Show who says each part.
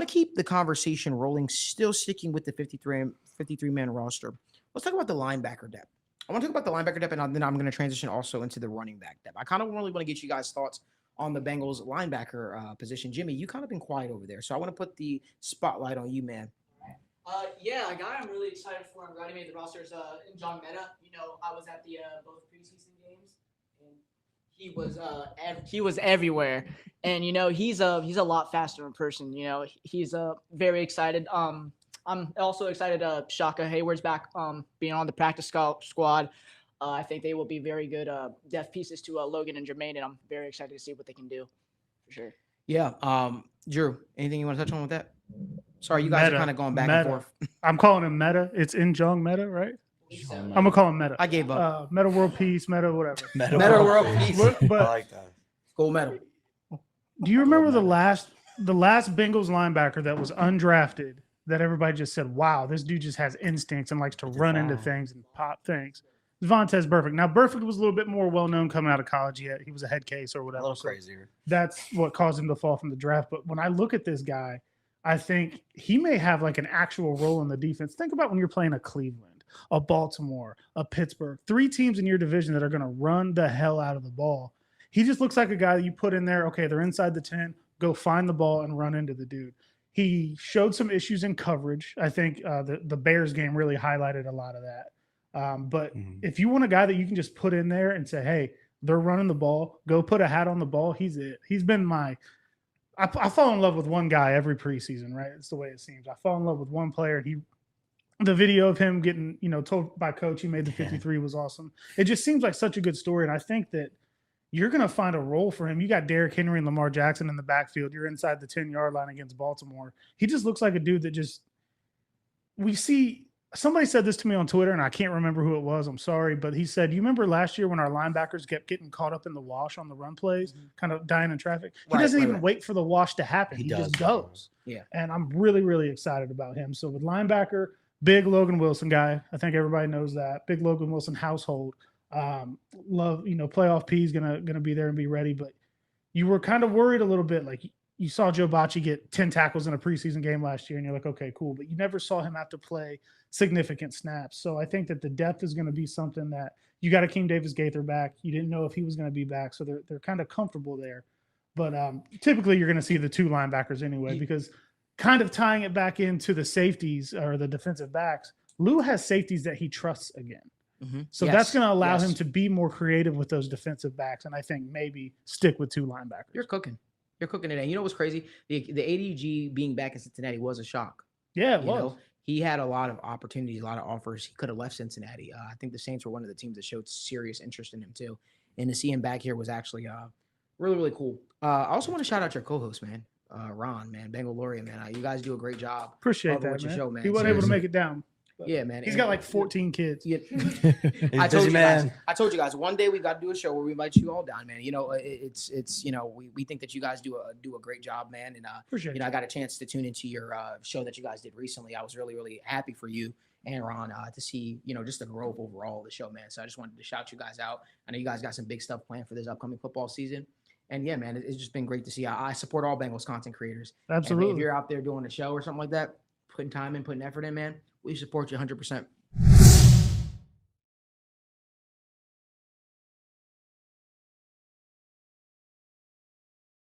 Speaker 1: want to keep the conversation rolling, still sticking with the 53-man roster. Let's talk about the linebacker depth. I want to talk about the linebacker depth, and then I'm going to transition also into the running back depth. I kind of really want to get you guys' thoughts on the Bengals linebacker position. Jimmy, you kind of been quiet over there, so I want to put the spotlight on you, man.
Speaker 2: Yeah, a guy I'm really excited for. I'm glad he made the roster is John Meta. I was at the both preseason games, and he was everywhere. And he's a lot faster in person. He's very excited. I'm also excited. Shaka Hayward's back. Being on the practice squad. I think they will be very good depth pieces to Logan and Jermaine, and I'm very excited to see what they can do for sure.
Speaker 1: Yeah. Drew, anything you want to touch on with that? Sorry, you guys are kind of going back and forth.
Speaker 3: I'm calling him Meta. It's in Jong Meta, right? I'm gonna call him Meta.
Speaker 1: I gave up.
Speaker 3: Meta World Peace, Meta whatever.
Speaker 1: Meta World Peace.
Speaker 3: But
Speaker 4: I like that.
Speaker 1: Gold medal.
Speaker 3: Do you remember the last Bengals linebacker that was undrafted that everybody just said, "Wow, this dude just has instincts and likes to run into things and pop things"? Vontaze Burfict. Now Burfict was a little bit more well known coming out of college. Yet he was a head case or whatever.
Speaker 4: A little crazier.
Speaker 3: That's what caused him to fall from the draft. But when I look at this guy, I think he may have like an actual role in the defense. Think about when you're playing a Cleveland, a Baltimore, a Pittsburgh, 3 teams in your division that are going to run the hell out of the ball. He just looks like a guy that you put in there. Okay, they're inside the 10, go find the ball and run into the dude. He showed some issues in coverage. I think the Bears game really highlighted a lot of that. But if you want a guy that you can just put in there and say, hey, they're running the ball, go put a hat on the ball, he's it. He's been I fall in love with one guy every preseason, right? It's the way it seems. I fall in love with one player, and the video of him getting, told by coach he made the 53 was awesome. It just seems like such a good story, and I think that you're going to find a role for him. You got Derrick Henry and Lamar Jackson in the backfield. You're inside the 10-yard line against Baltimore. He just looks like a dude that we see. Somebody said this to me on Twitter, and I can't remember who it was. I'm sorry, but he said, you remember last year when our linebackers kept getting caught up in the wash on the run plays, kind of dying in traffic? He doesn't even wait for the wash to happen. He just goes.
Speaker 1: Yeah.
Speaker 3: And I'm really, really excited about him. So with linebacker, big Logan Wilson guy. I think everybody knows that. Big Logan Wilson household. Love, playoff P is gonna be there and be ready. But you were kind of worried a little bit, like you saw Joe Bocci get 10 tackles in a preseason game last year, and you're like, okay, cool. But you never saw him have to play significant snaps. So I think that the depth is going to be something that you got Akeem Davis-Gaither back. You didn't know if he was going to be back, so they're kind of comfortable there. But typically you're going to see the 2 linebackers anyway, because kind of tying it back into the safeties or the defensive backs, Lou has safeties that he trusts again. So that's going to allow him to be more creative with those defensive backs, and I think maybe stick with 2 linebackers.
Speaker 1: You're cooking today. You know what's crazy? The ADG being back in Cincinnati was a shock.
Speaker 3: Yeah, it was.
Speaker 1: He had a lot of opportunities, a lot of offers. He could have left Cincinnati. I think the Saints were one of the teams that showed serious interest in him too. And to see him back here was actually really, really cool. I also want to shout out your co-host, man, Ron, man, Bengal Laureate, man. You guys do a great job.
Speaker 3: Appreciate that, man.
Speaker 1: Your show, man.
Speaker 3: He wasn't able to make it down.
Speaker 1: Yeah, man.
Speaker 3: He's got like 14 kids.
Speaker 1: Yeah.
Speaker 4: I told
Speaker 1: you guys, one day we got to do a show where we invite you all down, man. It's we think that you guys do a great job, man. And
Speaker 3: Appreciate
Speaker 1: I got a chance to tune into your show that you guys did recently. I was really, really happy for you and Ron to see, just the growth overall of the show, man. So I just wanted to shout you guys out. I know you guys got some big stuff planned for this upcoming football season. And yeah, man, it's just been great to see. I support all Bengals content creators.
Speaker 3: Absolutely.
Speaker 1: And if you're out there doing a show or something like that, putting time in, putting effort in, man, we support you 100%.